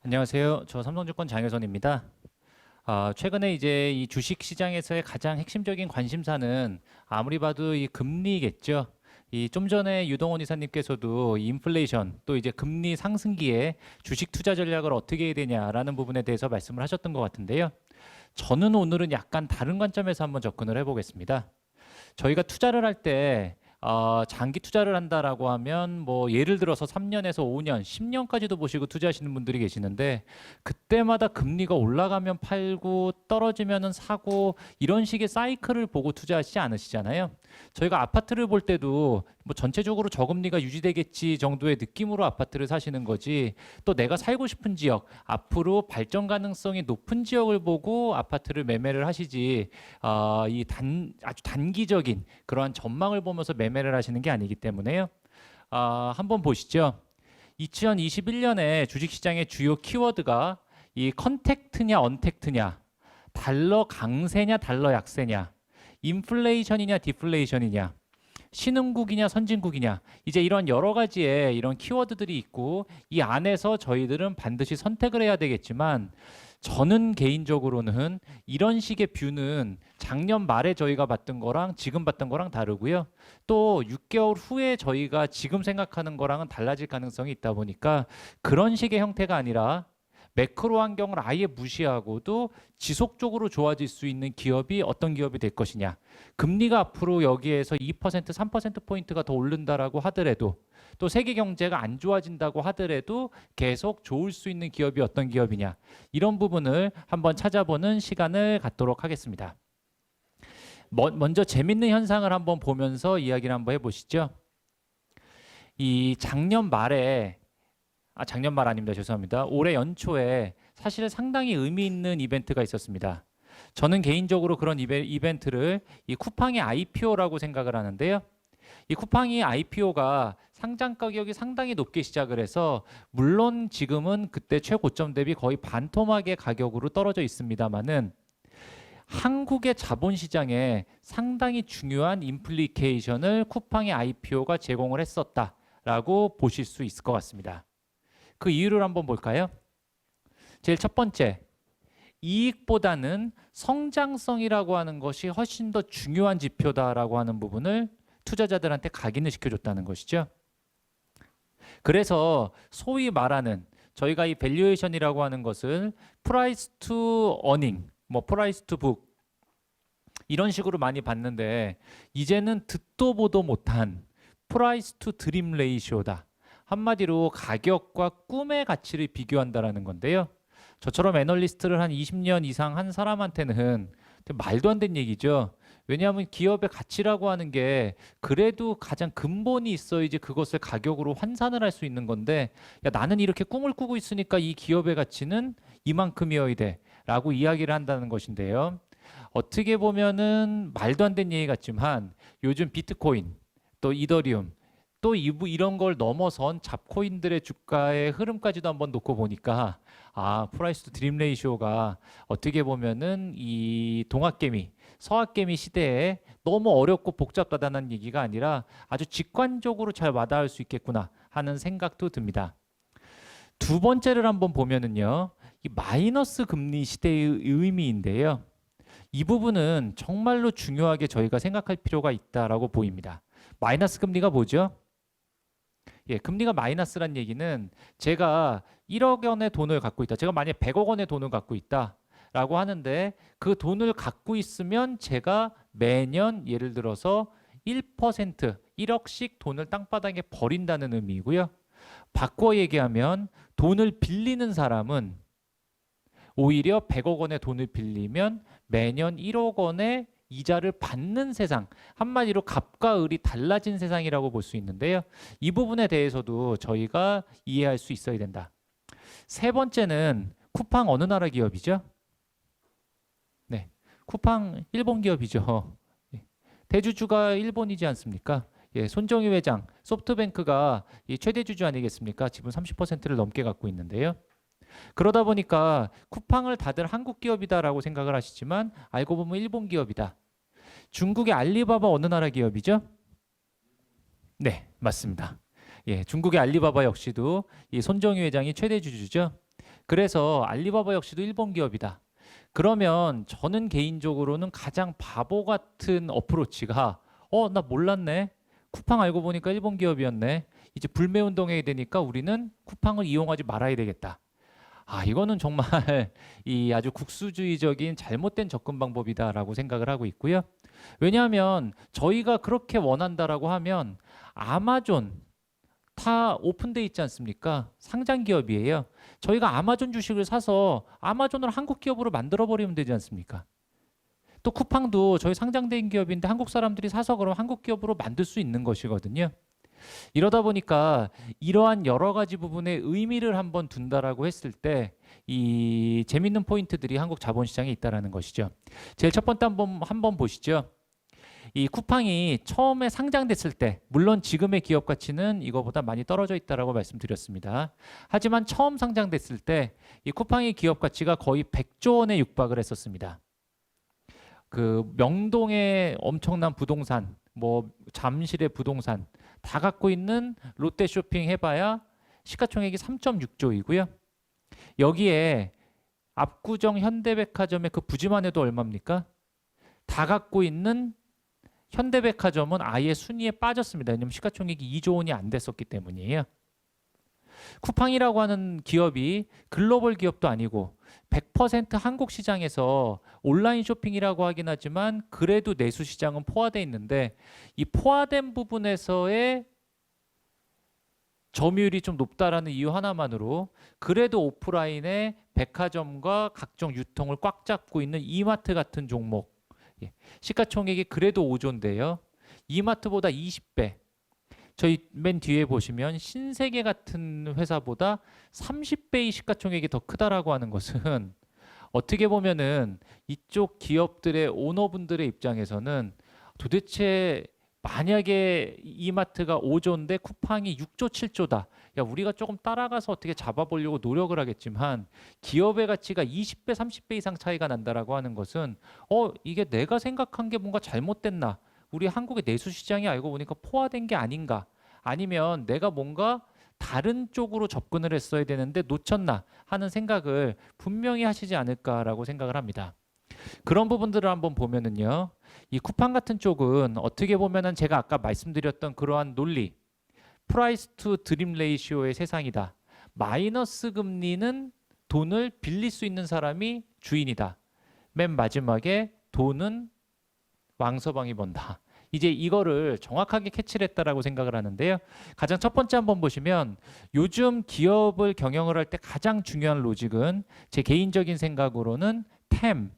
안녕하세요. 저 삼성증권 장혜선입니다. 최근에 이제 이 주식 시장에서의 가장 핵심적인 관심사는 아무리 봐도 이 금리겠죠. 이 좀 전에 유동원 이사님께서도 이 인플레이션 또 이제 금리 상승기에 주식 투자 전략을 어떻게 해야 되냐라는 부분에 대해서 말씀을 하셨던 것 같은데요. 저는 오늘은 약간 다른 관점에서 한번 접근을 해보겠습니다. 저희가 투자를 할 때 장기 투자를 한다라고 하면 뭐 예를 들어서 3년에서 5년, 10년까지도 보시고 투자하시는 분들이 계시는데 그때마다 금리가 올라가면 팔고 떨어지면은 사고 이런 식의 사이클을 보고 투자하시지 않으시잖아요. 저희가 아파트를 볼 때도 뭐 전체적으로 저금리가 유지되겠지 정도의 느낌으로 아파트를 사시는 거지 또 내가 살고 싶은 지역, 앞으로 발전 가능성이 높은 지역을 보고 아파트를 매매를 하시지 아주 단기적인 그러한 전망을 보면서 매매를 하시는 게 아니기 때문에요. 한번 보시죠. 2021년에 주식시장의 주요 키워드가 이 컨택트냐 언택트냐, 달러 강세냐 달러 약세냐, 인플레이션이냐 디플레이션이냐, 신흥국이냐 선진국이냐, 이제 이런 여러 가지의 이런 키워드들이 있고 이 안에서 저희들은 반드시 선택을 해야 되겠지만 저는 개인적으로는 이런 식의 뷰는 작년 말에 저희가 봤던 거랑 지금 봤던 거랑 다르고요. 또 6개월 후에 저희가 지금 생각하는 거랑은 달라질 가능성이 있다 보니까 그런 식의 형태가 아니라 매크로 환경을 아예 무시하고도 지속적으로 좋아질 수 있는 기업이 어떤 기업이 될 것이냐. 금리가 앞으로 여기에서 2%, 3%포인트가 더 오른다라고 하더라도 또 세계 경제가 안 좋아진다고 하더라도 계속 좋을 수 있는 기업이 어떤 기업이냐. 이런 부분을 한번 찾아보는 시간을 갖도록 하겠습니다. 먼저 재밌는 현상을 한번 보면서 이야기를 한번 해보시죠. 이 작년 말 아닙니다. 죄송합니다. 올해 연초에 사실 상당히 의미 있는 이벤트가 있었습니다. 저는 개인적으로 그런 이벤트를 이 쿠팡의 IPO라고 생각을 하는데요. 이 쿠팡이 IPO가 상장 가격이 상당히 높게 시작을 해서 물론 지금은 그때 최고점 대비 거의 반토막의 가격으로 떨어져 있습니다만은 한국의 자본시장에 상당히 중요한 임플리케이션을 쿠팡의 IPO가 제공을 했었다라고 보실 수 있을 것 같습니다. 그 이유를 한번 볼까요? 제일 첫 번째, 이익보다는 성장성이라고 하는 것이 훨씬 더 중요한 지표다라고 하는 부분을 투자자들한테 각인을 시켜줬다는 것이죠. 그래서 소위 말하는 저희가 이 밸류에이션이라고 하는 것을 프라이스 투 어닝, 뭐 프라이스 투 북 이런 식으로 많이 봤는데 이제는 듣도 보도 못한 프라이스 투 드림 레이시오다. 한마디로 가격과 꿈의 가치를 비교한다라는 건데요. 저처럼 애널리스트를 한 20년 이상 한 사람한테는 말도 안 되는 얘기죠. 왜냐하면 기업의 가치라고 하는 게 그래도 가장 근본이 있어야지 그것을 가격으로 환산을 할 수 있는 건데 야 나는 이렇게 꿈을 꾸고 있으니까 이 기업의 가치는 이만큼이어야 돼 라고 이야기를 한다는 것인데요. 어떻게 보면은 말도 안 되는 얘기 같지만 요즘 비트코인 또 이더리움 또 이런 걸 넘어선 잡코인들의 주가의 흐름까지도 한번 놓고 보니까 프라이스 투 드림 레이시오가 어떻게 보면은 이 동학개미, 서학개미 시대에 너무 어렵고 복잡하다는 얘기가 아니라 아주 직관적으로 잘 와닿을 수 있겠구나 하는 생각도 듭니다. 두 번째를 한번 보면은요. 이 마이너스 금리 시대의 의미인데요. 이 부분은 정말로 중요하게 저희가 생각할 필요가 있다라고 보입니다. 마이너스 금리가 뭐죠? 금리가 마이너스란 얘기는 제가 1억 원의 돈을 갖고 있다. 제가 만약에 100억 원의 돈을 갖고 있다라고 하는데 그 돈을 갖고 있으면 제가 매년 예를 들어서 1%, 1억씩 돈을 땅바닥에 버린다는 의미이고요. 바꿔 얘기하면 돈을 빌리는 사람은 오히려 100억 원의 돈을 빌리면 매년 1억 원의 이자를 받는 세상, 한마디로 갑과 을이 달라진 세상이라고 볼 수 있는데요. 이 부분에 대해서도 저희가 이해할 수 있어야 된다. 세 번째는 쿠팡 어느 나라 기업이죠? 네, 쿠팡 일본 기업이죠. 대주주가 일본이지 않습니까? 손정희 회장, 소프트뱅크가 이 최대 주주 아니겠습니까? 지분 30%를 넘게 갖고 있는데요. 그러다 보니까 쿠팡을 다들 한국 기업이다라고 생각을 하시지만 알고 보면 일본 기업이다. 중국의 알리바바 어느 나라 기업이죠? 네, 맞습니다. 중국의 알리바바 역시도 이 손정희 회장이 최대 주주죠. 그래서 알리바바 역시도 일본 기업이다. 그러면 저는 개인적으로는 가장 바보 같은 어프로치가 나 몰랐네. 쿠팡 알고 보니까 일본 기업이었네. 이제 불매운동이 되니까 우리는 쿠팡을 이용하지 말아야 되겠다. 이거는 정말 이 아주 국수주의적인 잘못된 접근 방법이다라고 생각을 하고 있고요. 왜냐하면 저희가 그렇게 원한다라고 하면 아마존 다 오픈돼 있지 않습니까? 상장 기업이에요. 저희가 아마존 주식을 사서 아마존을 한국 기업으로 만들어 버리면 되지 않습니까? 또 쿠팡도 저희 상장된 기업인데 한국 사람들이 사서 그럼 한국 기업으로 만들 수 있는 것이거든요. 이러다 보니까 이러한 여러 가지 부분에 의미를 한번 둔다라고 했을 때 이 재밌는 포인트들이 한국 자본시장에 있다라는 것이죠. 제일 첫 번째 한번 보시죠. 이 쿠팡이 처음에 상장됐을 때 물론 지금의 기업 가치는 이거보다 많이 떨어져 있다라고 말씀드렸습니다. 하지만 처음 상장됐을 때 이 쿠팡의 기업 가치가 거의 100조 원에 육박을 했었습니다. 그 명동의 엄청난 부동산, 뭐 잠실의 부동산 다 갖고 있는 롯데쇼핑 해봐야 시가총액이 3.6조이고요. 여기에 압구정 현대백화점의 그 부지만 해도 얼마입니까? 다 갖고 있는 현대백화점은 아예 순위에 빠졌습니다. 왜냐하면 시가총액이 2조 원이 안 됐었기 때문이에요. 쿠팡이라고 하는 기업이 글로벌 기업도 아니고 100% 한국 시장에서 온라인 쇼핑이라고 하긴 하지만 그래도 내수 시장은 포화되어 있는데 이 포화된 부분에서의 점유율이 좀 높다라는 이유 하나만으로 그래도 오프라인의 백화점과 각종 유통을 꽉 잡고 있는 이마트 같은 종목 시가총액이 그래도 5조인데요. 이마트보다 20배. 저희 맨 뒤에 보시면 신세계 같은 회사보다 30배의 시가총액이 더 크다라고 하는 것은 어떻게 보면은 이쪽 기업들의 오너분들의 입장에서는 도대체 만약에 이마트가 5조인데 쿠팡이 6조, 7조다. 야, 우리가 조금 따라가서 어떻게 잡아보려고 노력을 하겠지만 기업의 가치가 20배, 30배 이상 차이가 난다라고 하는 것은 이게 내가 생각한 게 뭔가 잘못됐나? 우리 한국의 내수 시장이 알고 보니까 포화된 게 아닌가? 아니면 내가 뭔가 다른 쪽으로 접근을 했어야 되는데 놓쳤나 하는 생각을 분명히 하시지 않을까라고 생각을 합니다. 그런 부분들을 한번 보면은요. 이 쿠팡 같은 쪽은 어떻게 보면은 제가 아까 말씀드렸던 그러한 논리 프라이스 투 드림 레이시오의 세상이다. 마이너스 금리는 돈을 빌릴 수 있는 사람이 주인이다. 맨 마지막에 돈은 왕서방이 번다. 이제 이거를 정확하게 캐치를 했다라고 생각을 하는데요. 가장 첫 번째 한번 보시면 요즘 기업을 경영을 할 때 가장 중요한 로직은 제 개인적인 생각으로는 TAM,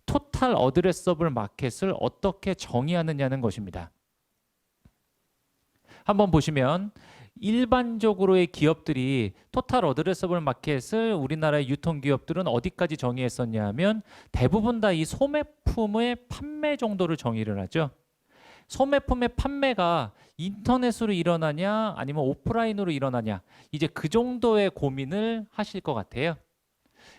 토탈 어드레서블 마켓을 어떻게 정의하느냐는 것입니다. 한번 보시면 일반적으로의 기업들이 토탈 어드레서블 마켓을 우리나라의 유통기업들은 어디까지 정의했었냐 하면 대부분 다 이 소매품의 판매 정도를 정의를 하죠. 소매품의 판매가 인터넷으로 일어나냐 아니면 오프라인으로 일어나냐 이제 그 정도의 고민을 하실 것 같아요.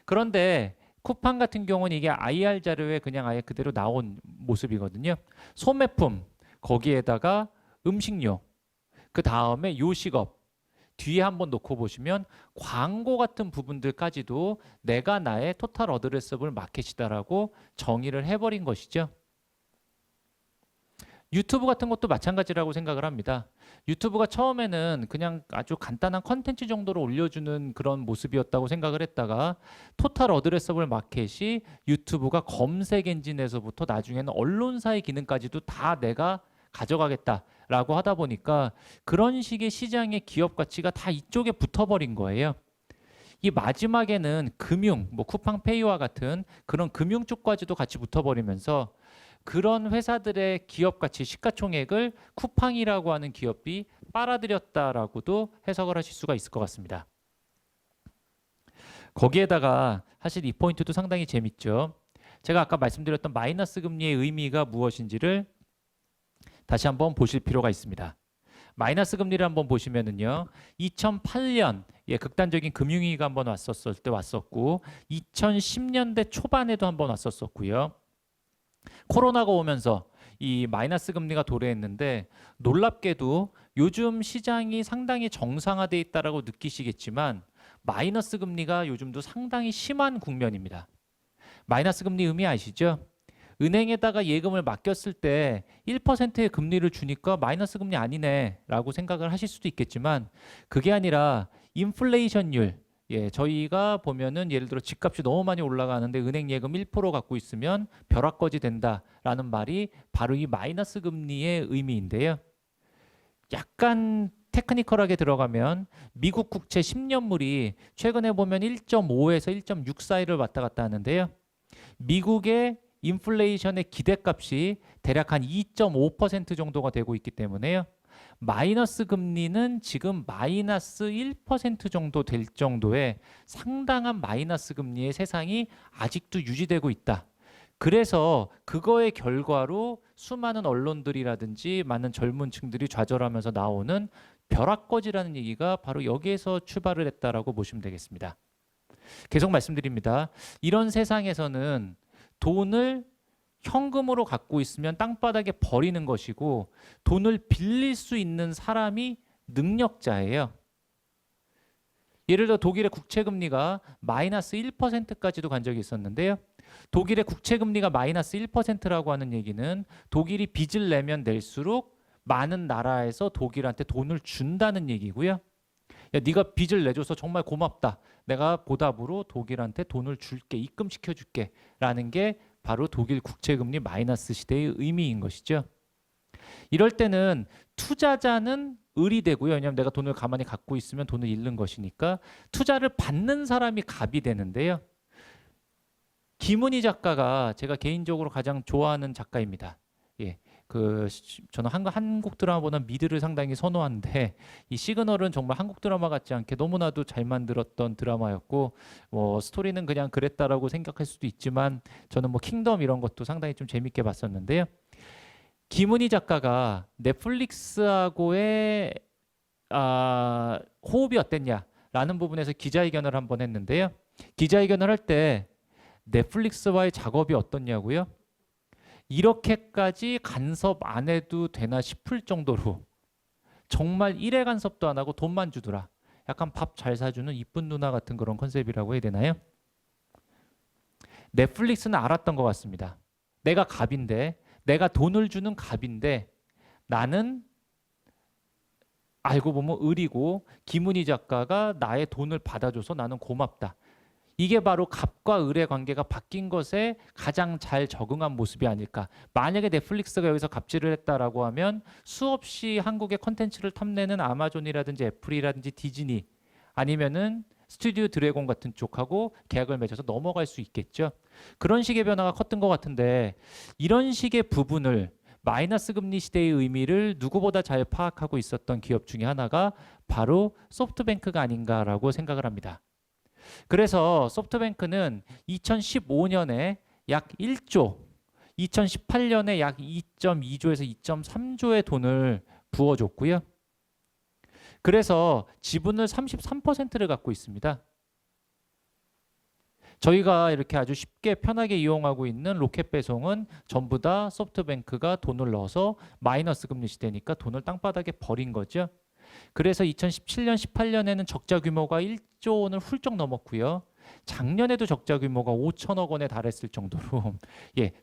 그런데 쿠팡 같은 경우는 이게 IR 자료에 그냥 아예 그대로 나온 모습이거든요. 소매품 거기에다가 음식료 그 다음에 요식업 뒤에 한번 놓고 보시면 광고 같은 부분들까지도 내가 나의 토탈 어드레서블 마켓이다라고 정의를 해버린 것이죠. 유튜브 같은 것도 마찬가지라고 생각을 합니다. 유튜브가 처음에는 그냥 아주 간단한 컨텐츠 정도로 올려주는 그런 모습이었다고 생각을 했다가 토탈 어드레서블 마켓이 유튜브가 검색 엔진에서부터 나중에는 언론사의 기능까지도 다 내가 가져가겠다라고 하다 보니까 그런 식의 시장의 기업 가치가 다 이쪽에 붙어버린 거예요. 이 마지막에는 금융, 뭐 쿠팡페이와 같은 그런 금융 쪽까지도 같이 붙어버리면서 그런 회사들의 기업 가치 시가총액을 쿠팡이라고 하는 기업이 빨아들였다라고도 해석을 하실 수가 있을 것 같습니다. 거기에다가 사실 이 포인트도 상당히 재밌죠. 제가 아까 말씀드렸던 마이너스 금리의 의미가 무엇인지를 다시 한번 보실 필요가 있습니다. 마이너스 금리를 한번 보시면은요. 2008년 극단적인 금융위기가 한번 왔었을 때 왔었고 2010년대 초반에도 한번 왔었었고요. 코로나가 오면서 이 마이너스 금리가 도래했는데 놀랍게도 요즘 시장이 상당히 정상화되어 있다라고 느끼시겠지만 마이너스 금리가 요즘도 상당히 심한 국면입니다. 마이너스 금리 의미 아시죠? 은행에다가 예금을 맡겼을 때 1%의 금리를 주니까 마이너스 금리 아니네 라고 생각을 하실 수도 있겠지만 그게 아니라 인플레이션율, 저희가 보면은 예를 들어 집값이 너무 많이 올라가는데 은행 예금 1% 갖고 있으면 벼락거지 된다라는 말이 바로 이 마이너스 금리의 의미인데요. 약간 테크니컬하게 들어가면 미국 국채 10년물이 최근에 보면 1.5에서 1.6 사이를 왔다 갔다 하는데요. 미국의 인플레이션의 기대값이 대략 한 2.5% 정도가 되고 있기 때문에요. 마이너스 금리는 지금 마이너스 1% 정도 될 정도의 상당한 마이너스 금리의 세상이 아직도 유지되고 있다. 그래서 그거의 결과로 수많은 언론들이라든지 많은 젊은 층들이 좌절하면서 나오는 벼락거지라는 얘기가 바로 여기에서 출발을 했다라고 보시면 되겠습니다. 계속 말씀드립니다. 이런 세상에서는 돈을 현금으로 갖고 있으면 땅바닥에 버리는 것이고 돈을 빌릴 수 있는 사람이 능력자예요. 예를 들어 독일의 국채금리가 마이너스 1%까지도 간 적이 있었는데요. 독일의 국채금리가 마이너스 1%라고 하는 얘기는 독일이 빚을 내면 낼수록 많은 나라에서 독일한테 돈을 준다는 얘기고요. 야, 네가 빚을 내줘서 정말 고맙다. 내가 보답으로 독일한테 돈을 줄게, 입금시켜줄게 라는 게 바로 독일 국채금리 마이너스 시대의 의미인 것이죠. 이럴 때는 투자자는 을이 되고요. 왜냐하면 내가 돈을 가만히 갖고 있으면 돈을 잃는 것이니까 투자를 받는 사람이 갑이 되는데요. 김은희 작가가 제가 개인적으로 가장 좋아하는 작가입니다. 저는 한국 드라마보다 미드를 상당히 선호하는데 이 시그널은 정말 한국 드라마 같지 않게 너무나도 잘 만들었던 드라마였고 스토리는 그냥 그랬다라고 생각할 수도 있지만 저는 킹덤 이런 것도 상당히 좀 재밌게 봤었는데요. 김은희 작가가 넷플릭스하고의 호흡이 어땠냐라는 부분에서 기자회견을 한번 했는데요. 기자회견을 할 때 넷플릭스와의 작업이 어떻냐고요? 이렇게까지 간섭 안 해도 되나 싶을 정도로 정말 일회 간섭도 안 하고 돈만 주더라. 약간 밥 잘 사주는 이쁜 누나 같은 그런 컨셉이라고 해야 되나요? 넷플릭스는 알았던 것 같습니다. 내가 갑인데, 내가 돈을 주는 갑인데 나는 알고 보면 을이고 김은희 작가가 나의 돈을 받아줘서 나는 고맙다. 이게 바로 갑과 을의 관계가 바뀐 것에 가장 잘 적응한 모습이 아닐까. 만약에 넷플릭스가 여기서 갑질을 했다라고 하면 수없이 한국의 컨텐츠를 탐내는 아마존이라든지 애플이라든지 디즈니 아니면은 스튜디오 드래곤 같은 쪽하고 계약을 맺어서 넘어갈 수 있겠죠. 그런 식의 변화가 컸던 것 같은데 이런 식의 부분을 마이너스 금리 시대의 의미를 누구보다 잘 파악하고 있었던 기업 중에 하나가 바로 소프트뱅크가 아닌가라고 생각을 합니다. 그래서 소프트뱅크는 2015년에 약 1조, 2018년에 약 2.2조에서 2.3조의 돈을 부어줬고요. 그래서 지분을 33%를 갖고 있습니다. 저희가 이렇게 아주 쉽게 편하게 이용하고 있는 로켓 배송은 전부 다 소프트뱅크가 돈을 넣어서 마이너스 금리 시대니까 돈을 땅바닥에 버린 거죠. 그래서 2017년, 18년에는 적자 규모가 1조 원을 훌쩍 넘었고요. 작년에도 적자 규모가 5천억 원에 달했을 정도로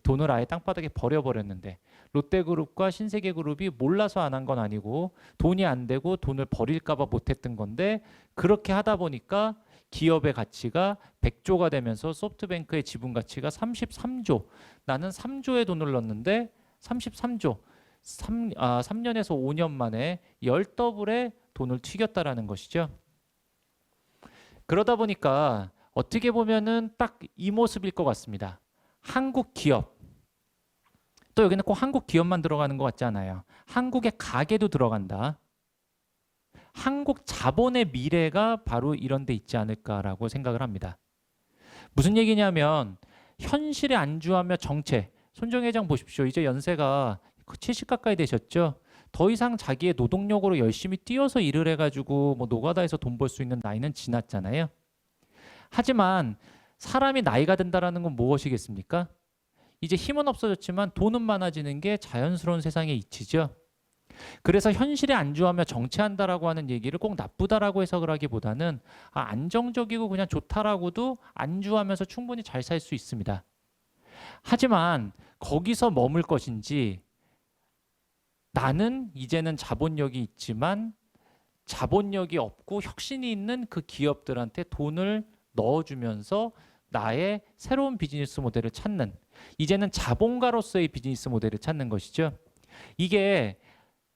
돈을 아예 땅바닥에 버려버렸는데 롯데그룹과 신세계그룹이 몰라서 안 한 건 아니고 돈이 안 되고 돈을 버릴까 봐 못했던 건데 그렇게 하다 보니까 기업의 가치가 100조가 되면서 소프트뱅크의 지분 가치가 33조. 나는 3조의 돈을 넣었는데 33조. 3년에서 5년 만에 10더블의 돈을 튀겼다라는 것이죠. 그러다 보니까 어떻게 보면은 딱 이 모습일 것 같습니다. 한국 기업. 또 여기는 꼭 한국 기업만 들어가는 것 같지 않아요. 한국의 가게도 들어간다. 한국 자본의 미래가 바로 이런 데 있지 않을까라고 생각을 합니다. 무슨 얘기냐면 현실에 안주하며 정체. 손정희 회장 보십시오. 이제 연세가 70 가까이 되셨죠. 더 이상 자기의 노동력으로 열심히 뛰어서 일을 해가지고 노가다에서 돈 벌 수 있는 나이는 지났잖아요. 하지만 사람이 나이가 든다라는 건 무엇이겠습니까? 이제 힘은 없어졌지만 돈은 많아지는 게 자연스러운 세상의 이치죠. 그래서 현실에 안주하며 정체한다라고 하는 얘기를 꼭 나쁘다라고 해석을 하기보다는 안정적이고 그냥 좋다라고도 안주하면서 충분히 잘 살 수 있습니다. 하지만 거기서 머물 것인지 나는 이제는 자본력이 있지만 자본력이 없고 혁신이 있는 그 기업들한테 돈을 넣어주면서 나의 새로운 비즈니스 모델을 찾는, 이제는 자본가로서의 비즈니스 모델을 찾는 것이죠. 이게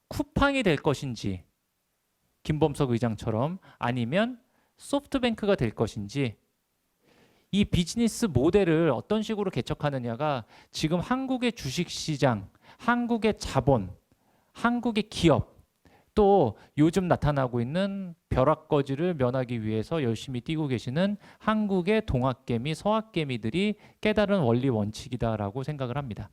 쿠팡이 될 것인지 김범석 의장처럼, 아니면 소프트뱅크가 될 것인지, 이 비즈니스 모델을 어떤 식으로 개척하느냐가 지금 한국의 주식시장, 한국의 자본, 한국의 기업, 또 요즘 나타나고 있는 벼락거지를 면하기 위해서 열심히 뛰고 계시는 한국의 동학개미, 서학개미들이 깨달은 원리 원칙이다라고 생각을 합니다.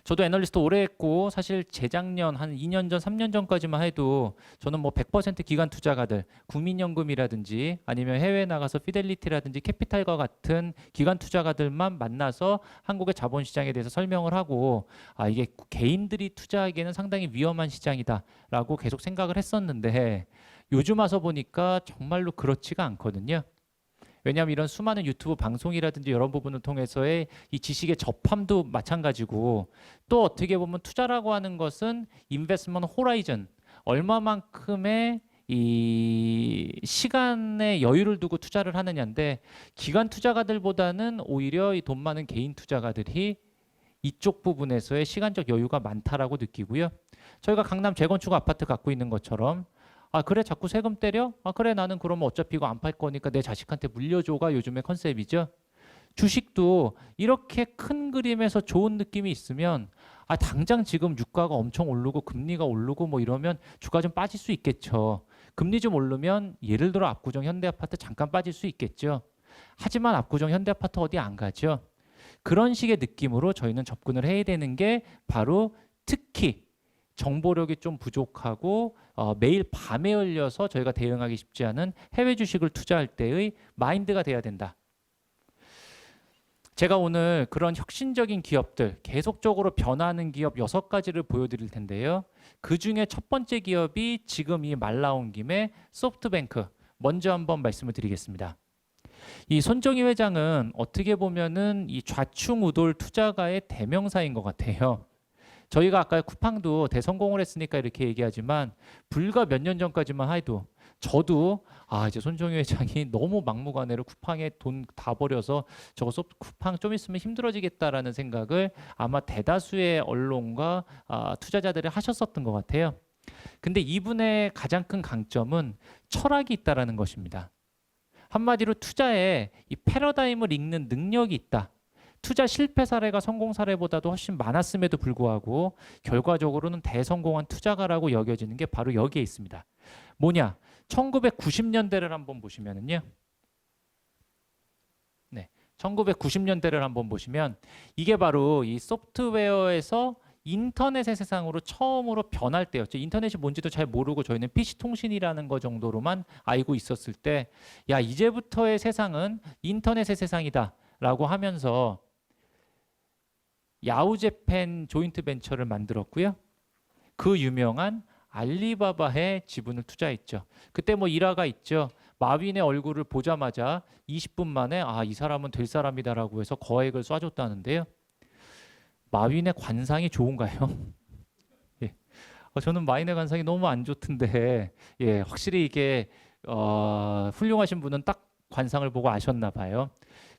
저도 애널리스트 오래 했고, 사실 재작년 한 2년 전, 3년 전까지만 해도 저는 뭐 100% 기관 투자가들, 국민연금이라든지 아니면 해외에 나가서 피델리티라든지 캐피탈과 같은 기관 투자가들만 만나서 한국의 자본시장에 대해서 설명을 하고, 이게 개인들이 투자하기에는 상당히 위험한 시장이다라고 계속 생각을 했었는데, 요즘 와서 보니까 정말로 그렇지가 않거든요. 왜냐하면 이런 수많은 유튜브 방송이라든지 이런 부분을 통해서의 이 지식의 접함도 마찬가지고, 또 어떻게 보면 투자라고 하는 것은 인베스트먼트 호라이즌, 얼마만큼의 이 시간의 여유를 두고 투자를 하느냐인데, 기관 투자가들보다는 오히려 이 돈 많은 개인 투자가들이 이쪽 부분에서의 시간적 여유가 많다라고 느끼고요. 저희가 강남 재건축 아파트 갖고 있는 것처럼, 그래 자꾸 세금 때려? 그래 나는 그러면 어차피 이거 안 팔 거니까 내 자식한테 물려줘가 요즘의 컨셉이죠. 주식도 이렇게 큰 그림에서 좋은 느낌이 있으면 당장 지금 유가가 엄청 오르고 금리가 오르고 뭐 이러면 주가 좀 빠질 수 있겠죠. 금리 좀 오르면 예를 들어 압구정 현대아파트 잠깐 빠질 수 있겠죠. 하지만 압구정 현대아파트 어디 안 가죠. 그런 식의 느낌으로 저희는 접근을 해야 되는 게 바로, 특히 정보력이 좀 부족하고 매일 밤에 열려서 저희가 대응하기 쉽지 않은 해외 주식을 투자할 때의 마인드가 돼야 된다. 제가 오늘 그런 혁신적인 기업들, 계속적으로 변화하는 기업 6가지를 보여드릴 텐데요. 그 중에 첫 번째 기업이 지금 이 말 나온 김에 소프트뱅크, 먼저 한번 말씀을 드리겠습니다. 이 손정희 회장은 어떻게 보면은 이 좌충우돌 투자가의 대명사인 것 같아요. 저희가 아까 쿠팡도 대성공을 했으니까 이렇게 얘기하지만, 불과 몇 년 전까지만 해도 저도 이제 손정희 회장이 너무 막무가내로 쿠팡에 돈 다 버려서 저거 쿠팡 좀 있으면 힘들어지겠다라는 생각을 아마 대다수의 언론과 투자자들이 하셨었던 것 같아요. 근데 이분의 가장 큰 강점은 철학이 있다라는 것입니다. 한마디로 투자에 이 패러다임을 읽는 능력이 있다. 투자 실패 사례가 성공 사례보다도 훨씬 많았음에도 불구하고 결과적으로는 대성공한 투자가라고 여겨지는 게 바로 여기에 있습니다. 뭐냐? 1990년대를 한번 보시면은요. 네. 1990년대를 한번 보시면 이게 바로 이 소프트웨어에서 인터넷의 세상으로 처음으로 변할 때였죠. 인터넷이 뭔지도 잘 모르고 저희는 PC 통신이라는 거 정도로만 알고 있었을 때, 야, 이제부터의 세상은 인터넷의 세상이다라고 하면서 야후재팬 조인트 벤처를 만들었고요. 그 유명한 알리바바에 지분을 투자했죠. 그때 뭐 일화가 있죠. 마윈의 얼굴을 보자마자 20분 만에 이 사람은 될 사람이다라고 해서 거액을 쏴줬다는데요. 마윈의 관상이 좋은가요? 예. 저는 마윈의 관상이 너무 안 좋던데, 확실히 이게 훌륭하신 분은 딱 관상을 보고 아셨나 봐요.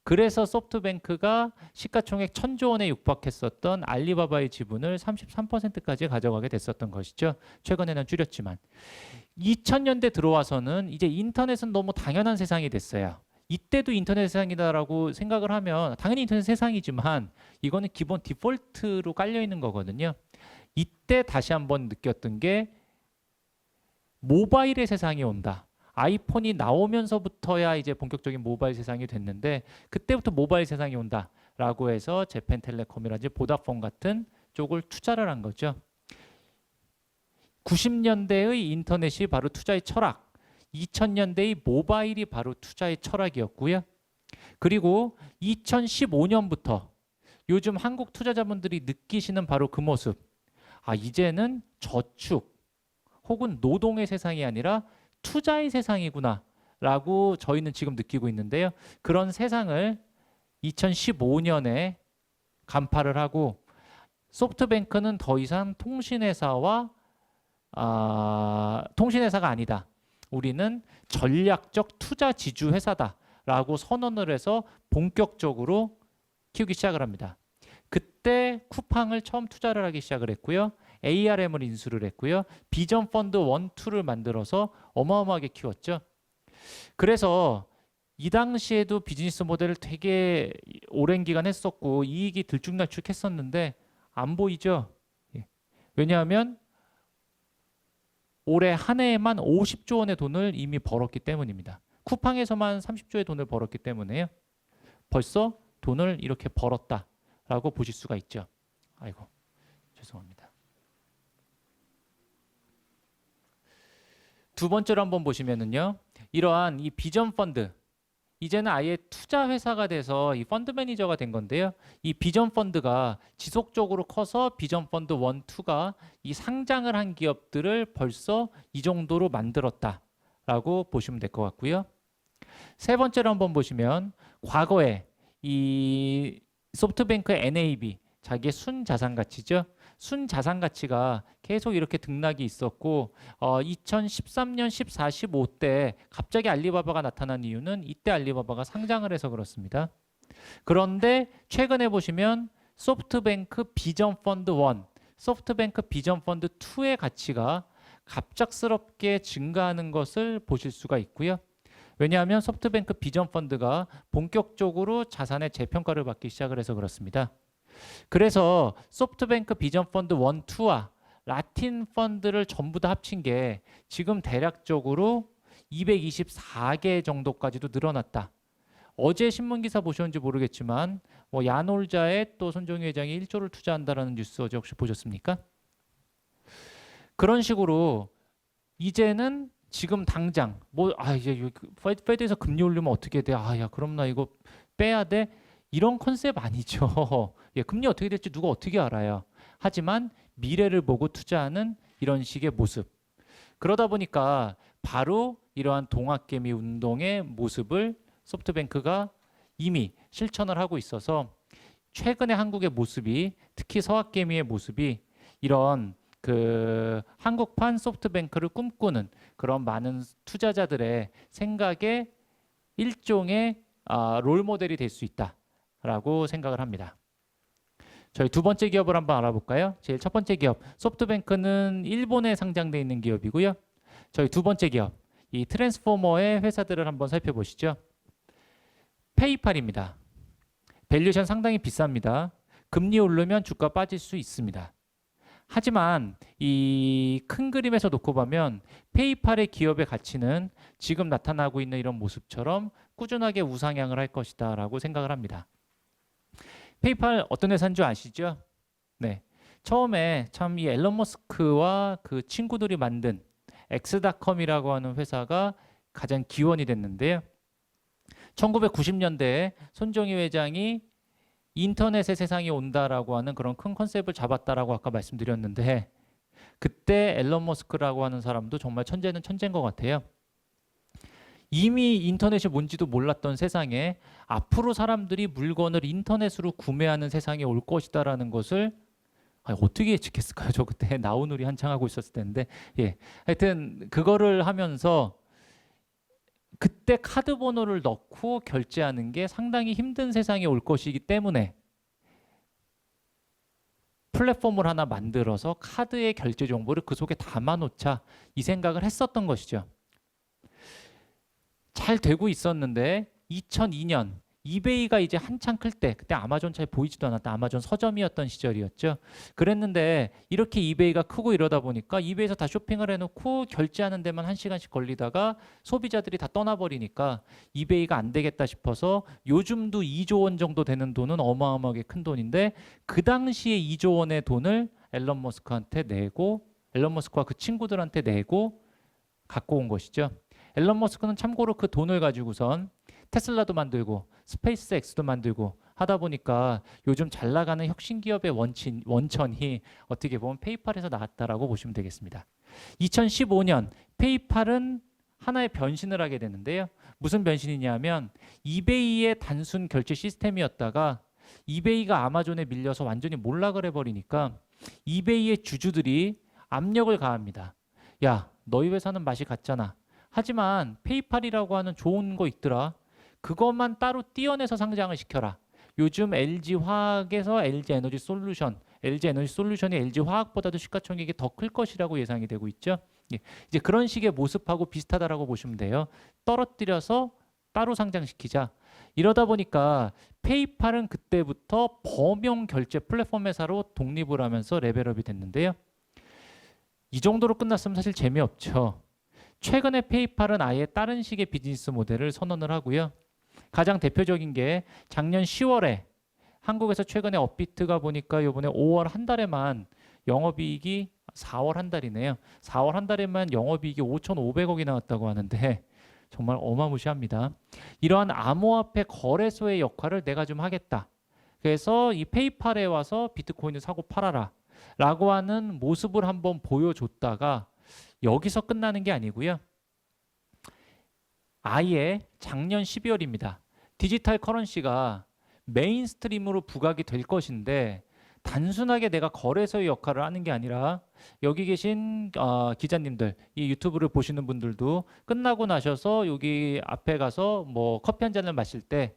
그래서 소프트뱅크가 시가총액 1,000조 원에 육박했었던 알리바바의 지분을 33%까지 가져가게 됐었던 것이죠. 최근에는 줄였지만. 2000년대 들어와서는 이제 인터넷은 너무 당연한 세상이 됐어요. 이때도 인터넷 세상이다라고 생각을 하면 당연히 인터넷 세상이지만 이거는 기본 디폴트로 깔려 있는 거거든요. 이때 다시 한번 느꼈던 게 모바일의 세상이 온다. 아이폰이 나오면서부터야 이제 본격적인 모바일 세상이 됐는데, 그때부터 모바일 세상이 온다라고 해서 재팬텔레콤이라든지 보다폰 같은 쪽을 투자를 한 거죠. 90년대의 인터넷이 바로 투자의 철학, 2000년대의 모바일이 바로 투자의 철학이었고요. 그리고 2015년부터 요즘 한국 투자자분들이 느끼시는 바로 그 모습, 이제는 저축 혹은 노동의 세상이 아니라 투자의 세상이구나 라고 저희는 지금 느끼고 있는데요. 그런 세상을 2015년에 간파를 하고 소프트뱅크는 더 이상 통신회사가 아니다. 우리는 전략적 투자 지주 회사다라고 선언을 해서 본격적으로 키우기 시작을 합니다. 그때 쿠팡을 처음 투자를 하기 시작을 했고요. ARM을 인수를 했고요. 비전 펀드 1, 2를 만들어서 어마어마하게 키웠죠. 그래서 이 당시에도 비즈니스 모델을 되게 오랜 기간 했었고 이익이 들쭉날쭉했었는데 안 보이죠? 왜냐하면 올해 한 해에만 50조 원의 돈을 이미 벌었기 때문입니다. 쿠팡에서만 30조의 돈을 벌었기 때문에요. 벌써 돈을 이렇게 벌었다라고 보실 수가 있죠. 아이고, 죄송합니다. 두 번째로 한번 보시면은요. 이러한 이 비전 펀드, 이제는 아예 투자 회사가 돼서 이 펀드 매니저가 된 건데요. 이 비전 펀드가 지속적으로 커서 비전 펀드 1, 2가 이 상장을 한 기업들을 벌써 이 정도로 만들었다라고 보시면 될 것 같고요. 세 번째로 한번 보시면 과거에 이 소프트뱅크의 NAV, 자기의 순자산 가치죠. 순자산 가치가 계속 이렇게 등락이 있었고 2013년 14, 15 때 갑자기 알리바바가 나타난 이유는 이때 알리바바가 상장을 해서 그렇습니다. 그런데 최근에 보시면 소프트뱅크 비전 펀드 1, 소프트뱅크 비전 펀드 2의 가치가 갑작스럽게 증가하는 것을 보실 수가 있고요. 왜냐하면 소프트뱅크 비전 펀드가 본격적으로 자산의 재평가를 받기 시작을 해서 그렇습니다. 그래서 소프트뱅크 비전 펀드 1, 2와 라틴 펀드를 전부 다 합친 게 지금 대략적으로 224개 정도까지도 늘어났다. 어제 신문 기사 보셨는지 모르겠지만 야놀자의 또 손정희 회장이 1조를 투자한다라는 뉴스 어제 혹시 보셨습니까? 그런 식으로 이제는 지금 당장 이제 페드에서 금리 올리면 어떻게 돼? 야 그럼 나 이거 빼야 돼? 이런 컨셉 아니죠. 금리 어떻게 될지 누가 어떻게 알아요. 하지만 미래를 보고 투자하는 이런 식의 모습. 그러다 보니까 바로 이러한 동학개미 운동의 모습을 소프트뱅크가 이미 실천을 하고 있어서 최근의 한국의 모습이, 특히 서학개미의 모습이 이런 한국판 소프트뱅크를 꿈꾸는 그런 많은 투자자들의 생각에 일종의 롤모델이 될 수 있다라고 생각을 합니다. 저희 두 번째 기업을 한번 알아볼까요? 제일 첫 번째 기업, 소프트뱅크는 일본에 상장되어 있는 기업이고요. 저희 두 번째 기업, 이 트랜스포머의 회사들을 한번 살펴보시죠. 페이팔입니다. 밸류에이션 상당히 비쌉니다. 금리 오르면 주가 빠질 수 있습니다. 하지만 이 큰 그림에서 놓고 보면 페이팔의 기업의 가치는 지금 나타나고 있는 이런 모습처럼 꾸준하게 우상향을 할 것이다 라고 생각을 합니다. 페이팔 어떤 회사인 줄 아시죠? 네, 처음에 참 이 앨런 머스크와 그 친구들이 만든 엑스닷컴이라고 하는 회사가 가장 기원이 됐는데요. 1990년대에 손정희 회장이 인터넷의 세상이 온다라고 하는 그런 큰 컨셉을 잡았다라고 아까 말씀드렸는데, 그때 앨런 머스크라고 하는 사람도 정말 천재는 천재인 것 같아요. 이미 인터넷이 뭔지도 몰랐던 세상에 앞으로 사람들이 물건을 인터넷으로 구매하는 세상이 올 것이다라는 것을 어떻게 예측했을까요? 저 그때 나우누리 한창 하고 있었을 텐데, 하여튼 그거를 하면서 그때 카드 번호를 넣고 결제하는 게 상당히 힘든 세상이 올 것이기 때문에 플랫폼을 하나 만들어서 카드의 결제 정보를 그 속에 담아놓자, 이 생각을 했었던 것이죠. 잘 되고 있었는데 2002년 이베이가 이제 한창 클 때, 그때 아마존 잘 보이지도 않았다. 아마존 서점이었던 시절이었죠. 그랬는데 이렇게 이베이가 크고 이러다 보니까 이베이에서 다 쇼핑을 해놓고 결제하는 데만 1시간씩 걸리다가 소비자들이 다 떠나버리니까 이베이가 안 되겠다 싶어서, 요즘도 2조 원 정도 되는 돈은 어마어마하게 큰 돈인데 그 당시에 2조 원의 돈을 앨런 머스크한테 내고, 앨런 머스크와 그 친구들한테 내고 갖고 온 것이죠. 앨런 머스크는 참고로 그 돈을 가지고선 테슬라도 만들고 스페이스X도 만들고 하다 보니까 요즘 잘 나가는 혁신 기업의 원천이 어떻게 보면 페이팔에서 나왔다라고 보시면 되겠습니다. 2015년 페이팔은 하나의 변신을 하게 되는데요. 무슨 변신이냐면 이베이의 단순 결제 시스템이었다가 이베이가 아마존에 밀려서 완전히 몰락을 해버리니까 이베이의 주주들이 압력을 가합니다. 야, 너희 회사는 맛이 같잖아. 하지만 페이팔이라고 하는 좋은 거 있더라. 그것만 따로 떼어내서 상장을 시켜라. 요즘 LG화학에서 LG에너지솔루션이 LG화학보다도 시가총액이 더 클 것이라고 예상이 되고 있죠. 예, 이제 그런 식의 모습하고 비슷하다라고 보시면 돼요. 떨어뜨려서 따로 상장시키자. 이러다 보니까 페이팔은 그때부터 범용 결제 플랫폼 회사로 독립을 하면서 레벨업이 됐는데요. 이 정도로 끝났으면 사실 재미없죠. 최근에 페이팔은 아예 다른 식의 비즈니스 모델을 선언을 하고요. 가장 대표적인 게 작년 10월에 한국에서 최근에 업비트가 보니까 이번에 5월 한 달에만 영업이익이 4월 한 달이네요. 4월 한 달에만 영업이익이 5,500억이 나왔다고 하는데 정말 어마무시합니다. 이러한 암호화폐 거래소의 역할을 내가 좀 하겠다. 그래서 이 페이팔에 와서 비트코인을 사고 팔아라 라고 하는 모습을 한번 보여줬다가 여기서 끝나는 게 아니고요. 아예 작년 12월입니다. 디지털 커런시가 메인스트림으로 부각이 될 것인데 단순하게 내가 거래소의 역할을 하는 게 아니라 여기 계신 기자님들, 이 유튜브를 보시는 분들도 끝나고 나셔서 여기 앞에 가서 뭐 커피 한 잔을 마실 때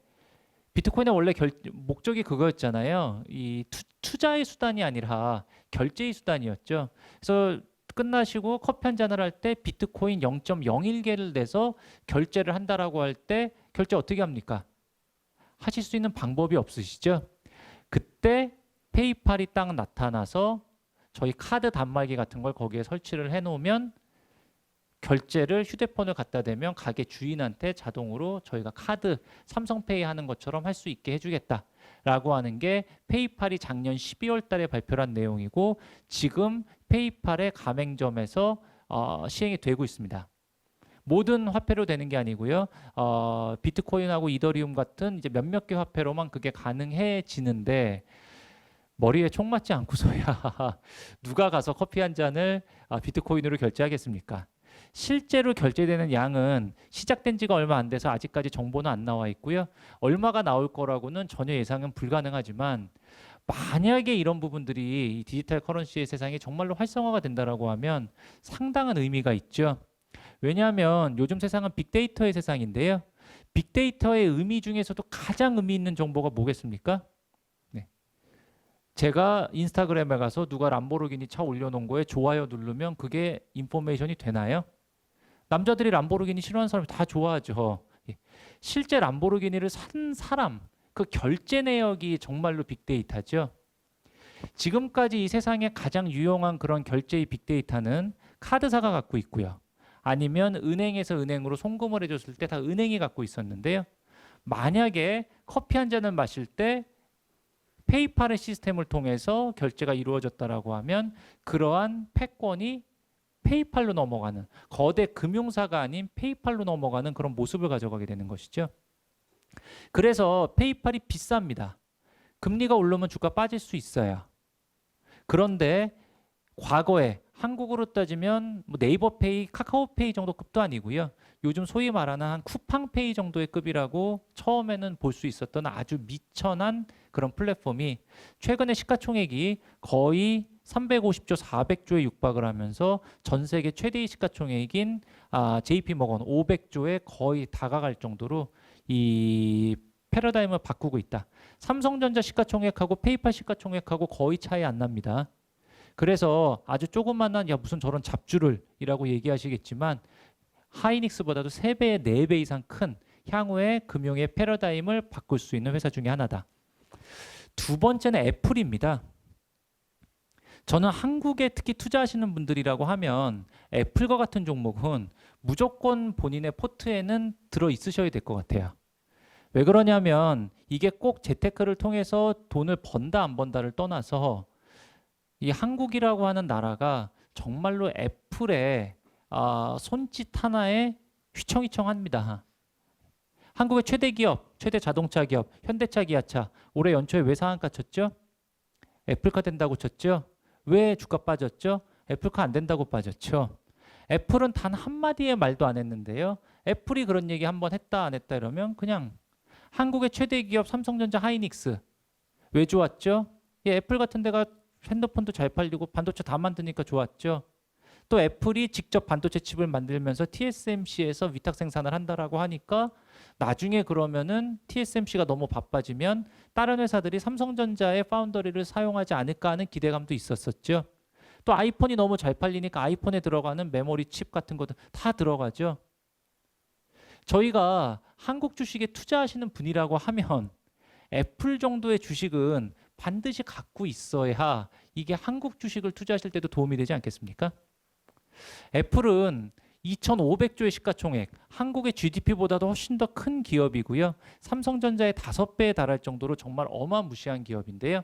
비트코인의 원래 목적이 그거였잖아요. 이 투자의 수단이 아니라 결제의 수단이었죠. 그래서 끝나시고 커피 한 잔을 할 때 비트코인 0.01개를 내서 결제를 한다라고 할 때 결제 어떻게 합니까? 하실 수 있는 방법이 없으시죠? 그때 페이팔이 딱 나타나서 저희 카드 단말기 같은 걸 거기에 설치를 해놓으면 결제를 휴대폰을 갖다 대면 가게 주인한테 자동으로 저희가 카드 삼성페이 하는 것처럼 할 수 있게 해주겠다라고 하는 게 페이팔이 작년 12월 달에 발표한 내용이고 지금 페이팔의 가맹점에서 시행이 되고 있습니다. 모든 화폐로 되는 게 아니고요. 비트코인하고 이더리움 같은 이제 몇몇 개 화폐로만 그게 가능해지는데 머리에 총 맞지 않고서야 누가 가서 커피 한 잔을 비트코인으로 결제하겠습니까? 실제로 결제되는 양은 시작된 지가 얼마 안 돼서 아직까지 정보는 안 나와 있고요. 얼마가 나올 거라고는 전혀 예상은 불가능하지만 만약에 이런 부분들이 이 디지털 커런시의 세상이 정말로 활성화가 된다라고 하면 상당한 의미가 있죠. 왜냐하면 요즘 세상은 빅데이터의 세상인데요. 빅데이터의 의미 중에서도 가장 의미 있는 정보가 뭐겠습니까? 네. 제가 인스타그램에 가서 누가 람보르기니 차 올려놓은 거에 좋아요 누르면 그게 인포메이션이 되나요? 남자들이 람보르기니 싫어하는 사람이 다 좋아하죠. 실제 람보르기니를 산 사람, 그 결제 내역이 정말로 빅데이터죠. 지금까지 이 세상에 가장 유용한 그런 결제의 빅데이터는 카드사가 갖고 있고요. 아니면 은행에서 은행으로 송금을 해줬을 때 다 은행이 갖고 있었는데요. 만약에 커피 한 잔을 마실 때 페이팔의 시스템을 통해서 결제가 이루어졌다라고 하면 그러한 패권이 페이팔로 넘어가는 거대 금융사가 아닌 페이팔로 넘어가는 그런 모습을 가져가게 되는 것이죠. 그래서 페이팔이 비쌉니다. 금리가 오르면 주가 빠질 수 있어요. 그런데 과거에 한국으로 따지면 뭐 네이버페이, 카카오페이 정도 급도 아니고요. 요즘 소위 말하는 한 쿠팡페이 정도의 급이라고 처음에는 볼 수 있었던 아주 미천한 그런 플랫폼이 최근에 시가총액이 거의 350조, 400조에 육박을 하면서 전 세계 최대의 시가총액인 JP모건 500조에 거의 다가갈 정도로 이 패러다임을 바꾸고 있다. 삼성전자 시가총액하고 페이팔 시가총액하고 거의 차이 안 납니다. 그래서 아주 조그만한 야 무슨 저런 잡주를 이라고 얘기하시겠지만 하이닉스보다도 3배, 4배 이상 큰 향후의 금융의 패러다임을 바꿀 수 있는 회사 중에 하나다. 두 번째는 애플입니다. 저는 한국에 특히 투자하시는 분들이라고 하면 애플과 같은 종목은 무조건 본인의 포트에는 들어 있으셔야 될 것 같아요. 왜 그러냐면 이게 꼭 재테크를 통해서 돈을 번다 안 번다를 떠나서 이 한국이라고 하는 나라가 정말로 애플의 손짓 하나에 휘청휘청합니다. 한국의 최대 기업, 최대 자동차 기업, 현대차, 기아차 올해 연초에 왜 상한가 쳤죠? 애플카 된다고 쳤죠? 왜 주가 빠졌죠? 애플카 안 된다고 빠졌죠? 애플은 단 한마디의 말도 안 했는데요. 애플이 그런 얘기 한번 했다 안 했다 이러면 그냥 한국의 최대 기업 삼성전자, 하이닉스 왜 좋았죠? 예, 애플 같은 데가 핸드폰도 잘 팔리고 반도체 다 만드니까 좋았죠. 또 애플이 직접 반도체 칩을 만들면서 TSMC에서 위탁 생산을 한다라고 하니까 나중에 그러면은 TSMC가 너무 바빠지면 다른 회사들이 삼성전자의 파운더리를 사용하지 않을까 하는 기대감도 있었었죠. 또 아이폰이 너무 잘 팔리니까 아이폰에 들어가는 메모리 칩 같은 것도 다 들어가죠. 저희가 한국 주식에 투자하시는 분이라고 하면 애플 정도의 주식은 반드시 갖고 있어야 이게 한국 주식을 투자하실 때도 도움이 되지 않겠습니까? 애플은 2,500조의 시가총액, 한국의 GDP보다도 훨씬 더 큰 기업이고요. 삼성전자의 5배에 달할 정도로 정말 어마무시한 기업인데요.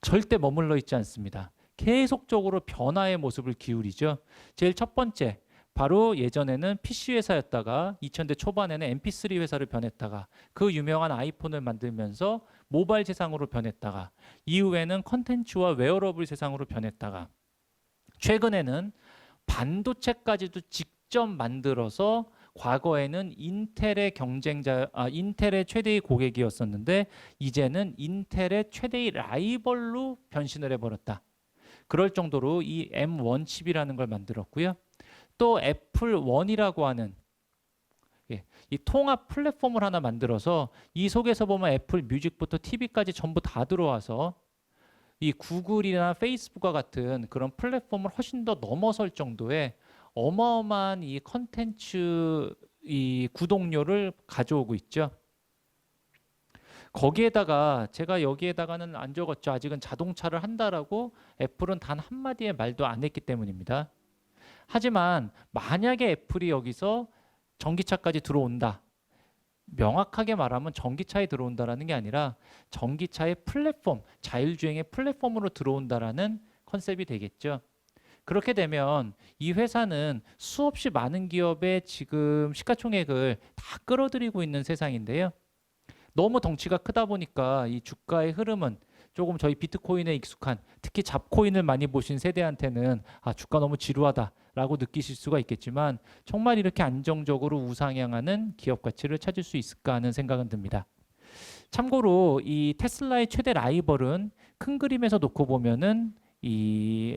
절대 머물러 있지 않습니다. 계속적으로 변화의 모습을 기울이죠. 제일 첫 번째, 바로 예전에는 PC 회사였다가 2000대 초반에는 MP3 회사를 변했다가 그 유명한 아이폰을 만들면서 모바일 세상으로 변했다가 이후에는 컨텐츠와 웨어러블 세상으로 변했다가 최근에는 반도체까지도 직접 만들어서 과거에는 인텔의 인텔의 최대의 고객이었었는데 이제는 인텔의 최대의 라이벌로 변신을 해버렸다. 그럴 정도로 이 M1 칩이라는 걸 만들었고요. 또 애플 원이라고 하는 이 통합 플랫폼을 하나 만들어서 이 속에서 보면 애플 뮤직부터 TV까지 전부 다 들어와서 이 구글이나 페이스북과 같은 그런 플랫폼을 훨씬 더 넘어설 정도의 어마어마한 이 컨텐츠 이 구독료를 가져오고 있죠. 거기에다가 제가 여기에다가는 안 적었죠. 아직은 자동차를 한다라고 애플은 단 한마디의 말도 안 했기 때문입니다. 하지만 만약에 애플이 여기서 전기차까지 들어온다. 명확하게 말하면 전기차에 들어온다라는 게 아니라 전기차의 플랫폼, 자율주행의 플랫폼으로 들어온다라는 컨셉이 되겠죠. 그렇게 되면 이 회사는 수없이 많은 기업의 지금 시가총액을 다 끌어들이고 있는 세상인데요. 너무 덩치가 크다 보니까 이 주가의 흐름은 조금 저희 비트코인에 익숙한 특히 잡코인을 많이 보신 세대한테는 주가 너무 지루하다라고 느끼실 수가 있겠지만 정말 이렇게 안정적으로 우상향하는 기업 가치를 찾을 수 있을까 하는 생각은 듭니다. 참고로 이 테슬라의 최대 라이벌은 큰 그림에서 놓고 보면은 이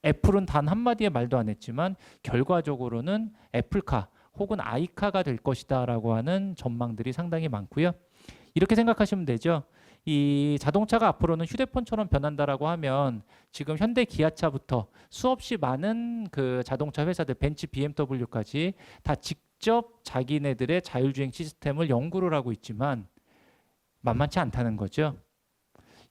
애플은 단 한마디의 말도 안 했지만 결과적으로는 애플카 혹은 아이카가 될 것이다라고 하는 전망들이 상당히 많고요. 이렇게 생각하시면 되죠. 이 자동차가 앞으로는 휴대폰처럼 변한다라고 하면 지금 현대 기아차부터 수없이 많은 그 자동차 회사들 벤츠 BMW까지 다 직접 자기네들의 자율주행 시스템을 연구를 하고 있지만 만만치 않다는 거죠.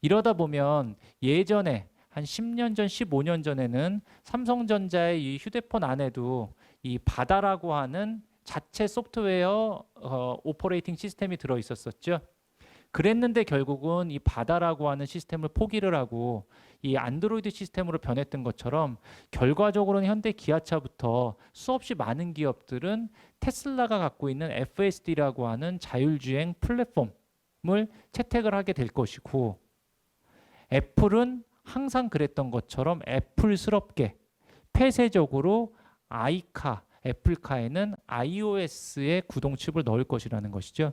이러다 보면 예전에 한 10년 전, 15년 전에는 삼성전자의 이 휴대폰 안에도 이 바다라고 하는 자체 소프트웨어 오퍼레이팅 시스템이 들어 있었었죠. 그랬는데 결국은 이 바다라고 하는 시스템을 포기를 하고 이 안드로이드 시스템으로 변했던 것처럼 결과적으로는 현대 기아차부터 수없이 많은 기업들은 테슬라가 갖고 있는 FSD라고 하는 자율주행 플랫폼을 채택을 하게 될 것이고 애플은 항상 그랬던 것처럼 애플스럽게 폐쇄적으로 아이카, 애플카에는 iOS의 구동칩을 넣을 것이라는 것이죠.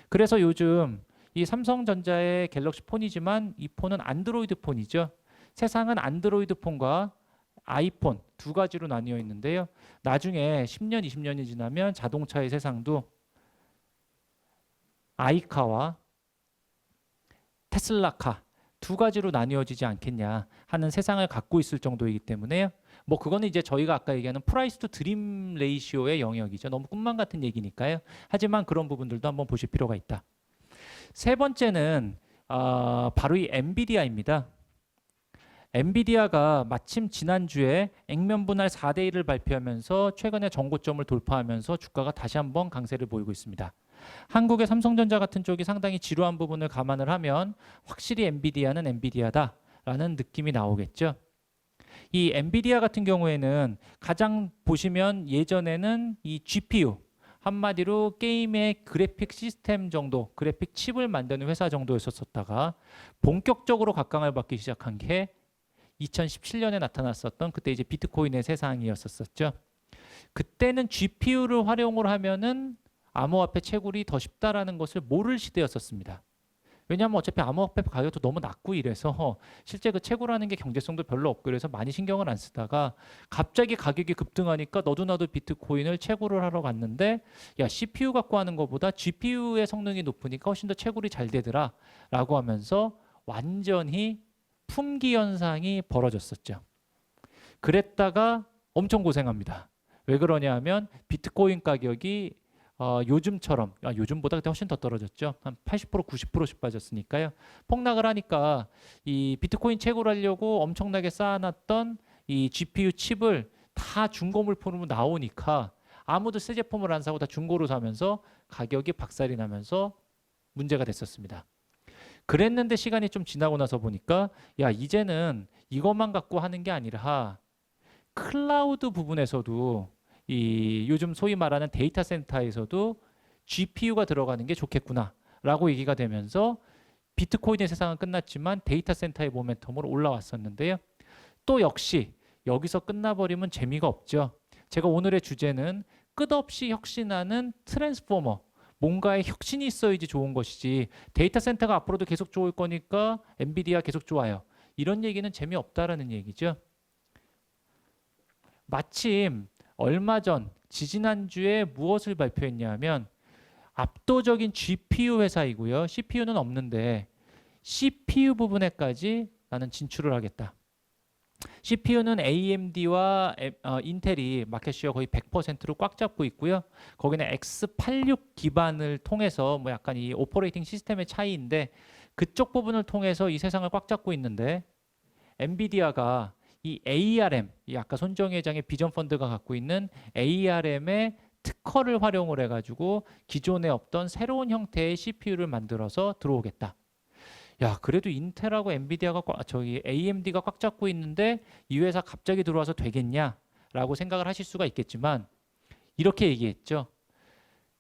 그래서 요즘 이 삼성전자의 갤럭시 폰이지만 이 폰은 안드로이드 폰이죠. 세상은 안드로이드 폰과 아이폰 두 가지로 나뉘어 있는데요. 나중에 10년, 20년이 지나면 자동차의 세상도 아이카와 테슬라카 두 가지로 나뉘어지지 않겠냐 하는 세상을 갖고 있을 정도이기 때문에요. 뭐 그거는 이제 저희가 아까 얘기하는 프라이스 투 드림 레이시오의 영역이죠. 너무 꿈만 같은 얘기니까요. 하지만 그런 부분들도 한번 보실 필요가 있다. 세 번째는 바로 이 엔비디아입니다. 엔비디아가 마침 지난주에 액면 분할 4대 1을 발표하면서 최근에 정고점을 돌파하면서 주가가 다시 한번 강세를 보이고 있습니다. 한국의 삼성전자 같은 쪽이 상당히 지루한 부분을 감안을 하면 확실히 엔비디아는 엔비디아다라는 느낌이 나오겠죠. 이 엔비디아 같은 경우에는 가장 보시면 예전에는 이 GPU 한마디로 게임의 그래픽 시스템 정도, 그래픽 칩을 만드는 회사 정도였었다가 본격적으로 각광을 받기 시작한 게 2017년에 나타났었던 그때 이제 비트코인의 세상이었었죠. 그때는 GPU를 활용을 하면은 암호화폐 채굴이 더 쉽다라는 것을 모를 시대였었습니다. 왜냐하면 어차피 암호화폐 가격도 너무 낮고 이래서 실제 그 채굴하는 게 경제성도 별로 없고 그래서 많이 신경을 안 쓰다가 갑자기 가격이 급등하니까 너도 나도 비트코인을 채굴을 하러 갔는데 야 CPU 갖고 하는 것보다 GPU의 성능이 높으니까 훨씬 더 채굴이 잘 되더라 라고 하면서 완전히 품귀 현상이 벌어졌었죠. 그랬다가 엄청 고생합니다. 왜 그러냐 하면 비트코인 가격이 요즘처럼 요즘보다 그때 훨씬 더 떨어졌죠. 한 80% 90%씩 빠졌으니까요. 폭락을 하니까 이 비트코인 채굴하려고 엄청나게 쌓아놨던 이 GPU 칩을 다 중고 물품으로 나오니까 아무도 새 제품을 안 사고 다 중고로 사면서 가격이 박살이 나면서 문제가 됐었습니다. 그랬는데 시간이 좀 지나고 나서 보니까 야 이제는 이것만 갖고 하는 게 아니라 클라우드 부분에서도 이 요즘 소위 말하는 데이터 센터에서도 GPU가 들어가는 게 좋겠구나라고 얘기가 되면서 비트코인의 세상은 끝났지만 데이터 센터의 모멘텀으로 올라왔었는데요. 또 역시 여기서 끝나버리면 재미가 없죠. 제가 오늘의 주제는 끝없이 혁신하는 트랜스포머, 뭔가의 혁신이 있어야지 좋은 것이지 데이터 센터가 앞으로도 계속 좋을 거니까 엔비디아 계속 좋아요. 이런 얘기는 재미없다라는 얘기죠. 마침 얼마 전 지지난주에 무엇을 발표했냐면 압도적인 GPU 회사이고요. CPU는 없는데 CPU 부분에까지 나는 진출을 하겠다. CPU는 AMD와 인텔이 마켓시어 거의 100%로 꽉 잡고 있고요. 거기는 X86 기반을 통해서 뭐 약간 이 오퍼레이팅 시스템의 차이인데 그쪽 부분을 통해서 이 세상을 꽉 잡고 있는데 엔비디아가 이 ARM, 이 아까 손정희 회장의 비전 펀드가 갖고 있는 ARM의 특허를 활용을 해가지고 기존에 없던 새로운 형태의 CPU를 만들어서 들어오겠다. 야, 그래도 인텔하고 엔비디아가 저기 AMD가 꽉 잡고 있는데 이 회사 갑자기 들어와서 되겠냐라고 생각을 하실 수가 있겠지만 이렇게 얘기했죠.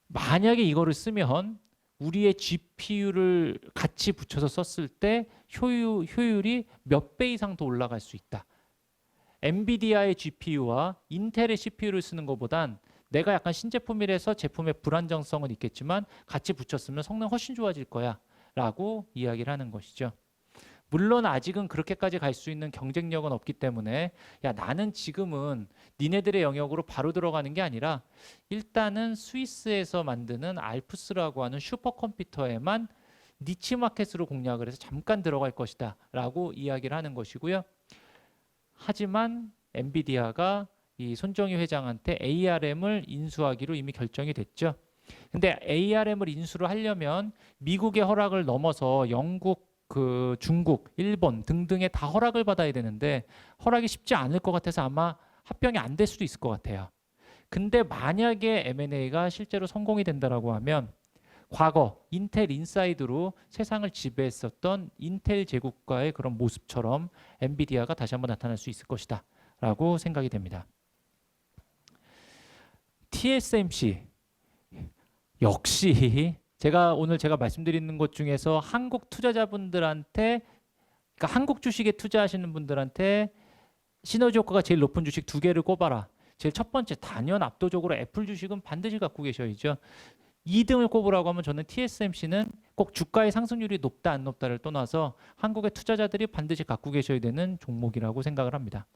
만약에 이거를 쓰면 우리의 GPU를 같이 붙여서 썼을 때 효율이 몇 배 이상 더 올라갈 수 있다. 엔비디아의 GPU와 인텔의 CPU를 쓰는 것보단 내가 약간 신제품이라서 제품의 불안정성은 있겠지만 같이 붙였으면 성능 훨씬 좋아질 거야 라고 이야기를 하는 것이죠. 물론 아직은 그렇게까지 갈 수 있는 경쟁력은 없기 때문에 야 나는 지금은 니네들의 영역으로 바로 들어가는 게 아니라 일단은 스위스에서 만드는 알프스라고 하는 슈퍼컴퓨터에만 니치 마켓으로 공략을 해서 잠깐 들어갈 것이다 라고 이야기를 하는 것이고요. 하지만 엔비디아가 이 손정희 회장한테 ARM을 인수하기로 이미 결정이 됐죠. 근데 ARM을 인수를 하려면 미국의 허락을 넘어서 영국, 중국, 일본 등등의 다 허락을 받아야 되는데 허락이 쉽지 않을 것 같아서 아마 합병이 안 될 수도 있을 것 같아요. 근데 만약에 M&A가 실제로 성공이 된다라고 하면 과거 인텔 인사이드로 세상을 지배했었던 인텔 제국가의 그런 모습처럼 엔비디아가 다시 한번 나타날 수 있을 것이다 라고 생각이 됩니다. TSMC 역시 오늘 제가 말씀드리는 것 중에서 한국 투자자분들한테 그러니까 한국 주식에 투자하시는 분들한테 시너지 효과가 제일 높은 주식 2개를 꼽아라. 제일 첫 번째 단연 압도적으로 애플 주식은 반드시 갖고 계셔야죠. 2등을 꼽으라고 하면 저는 TSMC는 꼭 주가의 상승률이 높다 안 높다를 떠나서 한국의 투자자들이 반드시 갖고 계셔야 되는 종목이라고 생각을 합니다.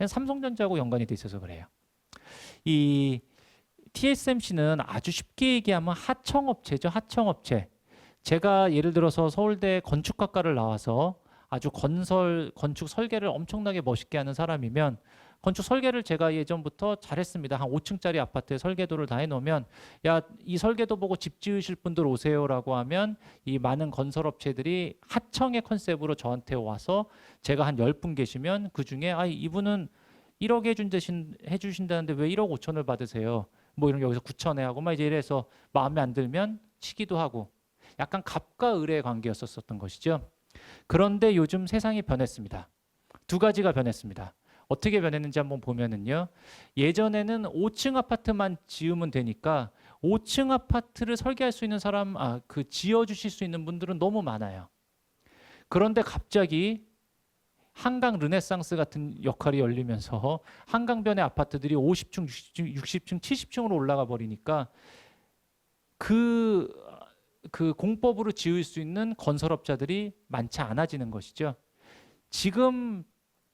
삼성전자하고 연관이 돼 있어서 그래요. 이 TSMC는 아주 쉽게 얘기하면 하청업체죠. 하청업체. 제가 예를 들어서 서울대 건축학과를 나와서 아주 건축 설계를 엄청나게 멋있게 하는 사람이면 건축 설계를 제가 예전부터 잘했습니다. 한 5층짜리 아파트에 설계도를 다 해놓으면 야, 이 설계도 보고 집 지으실 분들 오세요라고 하면 이 많은 건설업체들이 하청의 컨셉으로 저한테 와서 제가 한 10분 계시면 그중에 이분은 1억 해주신다는데 왜 1억 5천을 받으세요? 뭐 이런 게 여기서 9천에 하고 막 이제 이래서 마음에 안 들면 치기도 하고 약간 갑과 을의 관계였었던 것이죠. 그런데 요즘 세상이 변했습니다. 2가지가 변했습니다. 어떻게 변했는지 한번 보면은요. 예전에는 5층 아파트만 지으면 되니까 5층 아파트를 설계할 수 있는 사람, 그 지어주실 수 있는 분들은 너무 많아요. 그런데 갑자기 한강 르네상스 같은 역할이 열리면서 한강변의 아파트들이 50층, 60층, 70층으로 올라가 버리니까 그, 그 공법으로 지을 수 있는 건설업자들이 많지 않아지는 것이죠. 지금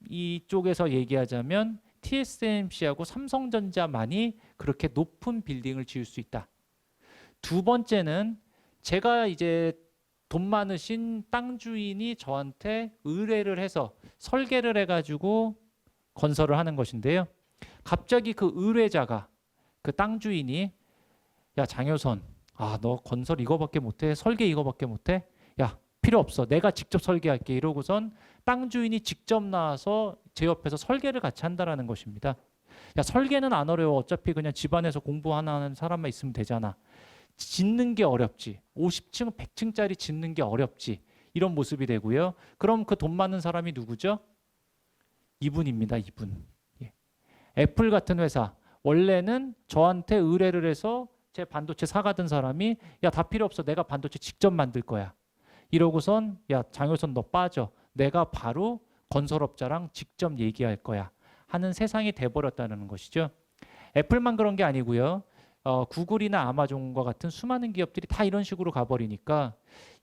이쪽에서 얘기하자면 TSMC하고 삼성전자만이 그렇게 높은 빌딩을 지을 수 있다. 두 번째는 제가 이제 돈 많으신 땅 주인이 저한테 의뢰를 해서 설계를 해가지고 건설을 하는 것인데요. 갑자기 그 의뢰자가 그 땅 주인이 야 장효선, 너 건설 이거밖에 못해? 설계 이거밖에 못해? 야 필요 없어. 내가 직접 설계할게. 이러고선 땅 주인이 직접 나와서 제 옆에서 설계를 같이 한다라는 것입니다. 야 설계는 안 어려워. 어차피 그냥 집안에서 공부 하는 사람만 있으면 되잖아. 짓는 게 어렵지. 50층, 100층짜리 짓는 게 어렵지. 이런 모습이 되고요. 그럼 그 돈 많은 사람이 누구죠? 이분입니다. 이분. 예. 애플 같은 회사. 원래는 저한테 의뢰를 해서 제 반도체 사가던 사람이 야 다 필요 없어. 내가 반도체 직접 만들 거야. 이러고선 야 장효선 너 빠져. 내가 바로 건설업자랑 직접 얘기할 거야. 하는 세상이 돼버렸다는 것이죠. 애플만 그런 게 아니고요. 구글이나 아마존과 같은 수많은 기업들이 다 이런 식으로 가버리니까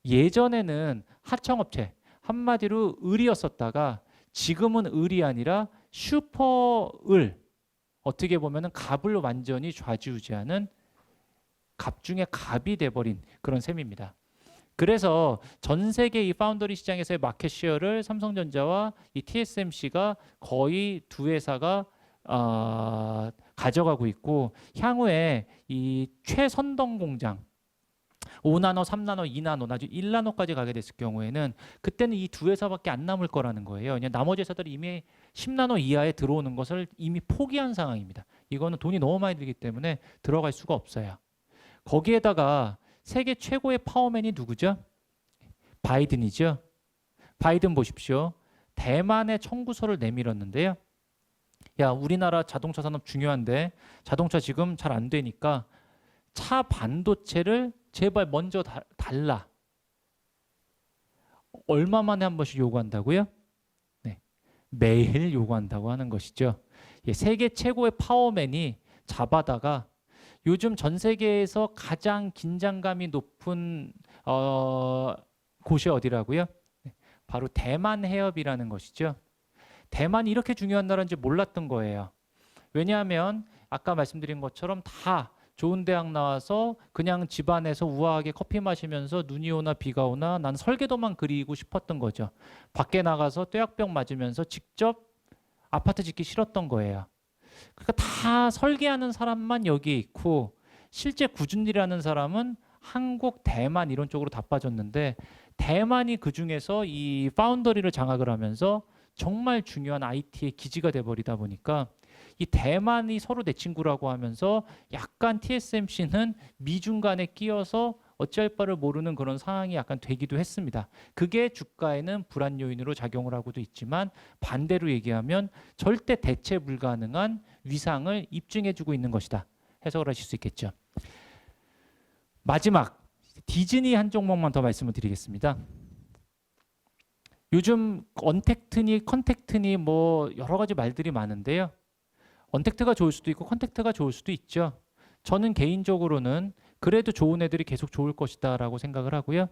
예전에는 하청업체 한마디로 을이었었다가 지금은 을이 아니라 슈퍼을 어떻게 보면은 갑을 완전히 좌지우지하는 갑 중에 갑이 돼버린 그런 셈입니다. 그래서 전 세계 이 파운더리 시장에서의 마켓 쉐어를 삼성전자와 이 TSMC가 거의 두 회사가 가져가고 있고 향후에 이 최선동 공장 5나노, 3나노, 2나노, 나중에 1나노까지 가게 됐을 경우에는 그때는 이 두 회사밖에 안 남을 거라는 거예요. 그냥 나머지 회사들이 이미 10나노 이하에 들어오는 것을 이미 포기한 상황입니다. 이거는 돈이 너무 많이 들기 때문에 들어갈 수가 없어요. 거기에다가 세계 최고의 파워맨이 누구죠? 바이든이죠. 바이든 보십시오. 대만에 청구서를 내밀었는데요. 야, 우리나라 자동차 산업 중요한데 자동차 지금 잘 안 되니까 차 반도체를 제발 먼저 달라. 얼마 만에 한 번씩 요구한다고요? 네, 매일 요구한다고 하는 것이죠. 예, 세계 최고의 파워맨이 잡아다가 요즘 전 세계에서 가장 긴장감이 높은 곳이 어디라고요? 네, 바로 대만 해협이라는 것이죠. 대만이 이렇게 중요한 나라인지 몰랐던 거예요. 왜냐하면 아까 말씀드린 것처럼 다 좋은 대학 나와서 그냥 집안에서 우아하게 커피 마시면서 눈이 오나 비가 오나 난 설계도만 그리고 싶었던 거죠. 밖에 나가서 뙤약병 맞으면서 직접 아파트 짓기 싫었던 거예요. 그러니까 다 설계하는 사람만 여기에 있고 실제 꾸준히라는 사람은 한국, 대만 이런 쪽으로 다 빠졌는데 대만이 그중에서 이 파운더리를 장악을 하면서 정말 중요한 IT의 기지가 돼버리다 보니까 이 대만이 서로 내 친구라고 하면서 약간 TSMC는 미중 간에 끼어서 어찌할 바를 모르는 그런 상황이 약간 되기도 했습니다. 그게 주가에는 불안 요인으로 작용을 하고도 있지만 반대로 얘기하면 절대 대체 불가능한 위상을 입증해주고 있는 것이다. 해석을 하실 수 있겠죠. 마지막 디즈니 한 종목만 더 말씀을 드리겠습니다. 요즘 언택트니 컨택트니 뭐 여러 가지 말들이 많은데요. 언택트가 좋을 수도 있고 컨택트가 좋을 수도 있죠. 저는 개인적으로는 그래도 좋은 애들이 계속 좋을 것이다 라고 생각을 하고요.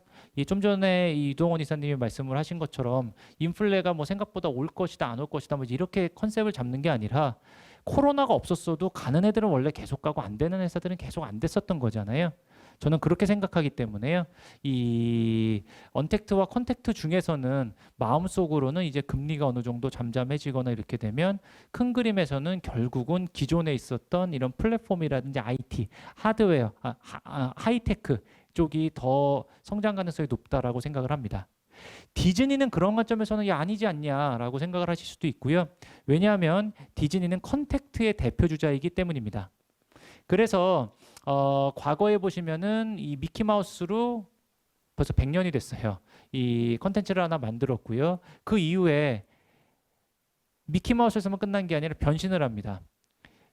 좀 전에 이동원 이사님이 말씀을 하신 것처럼 인플레가 뭐 생각보다 올 것이다 안 올 것이다 뭐 이렇게 컨셉을 잡는 게 아니라 코로나가 없었어도 가는 애들은 원래 계속 가고 안 되는 회사들은 계속 안 됐었던 거잖아요. 저는 그렇게 생각하기 때문에요. 이 언택트와 컨택트 중에서는 마음속으로는 이제 금리가 어느 정도 잠잠해지거나 이렇게 되면 큰 그림에서는 결국은 기존에 있었던 이런 플랫폼이라든지 IT, 하드웨어, 하이테크 쪽이 더 성장 가능성이 높다라고 생각을 합니다. 디즈니는 그런 관점에서는 아니지 않냐라고 생각을 하실 수도 있고요. 왜냐하면 디즈니는 컨택트의 대표 주자이기 때문입니다. 그래서 과거에 보시면은 이 미키마우스로 벌써 100년이 됐어요. 이 컨텐츠를 하나 만들었고요. 그 이후에 미키마우스에서만 끝난 게 아니라 변신을 합니다.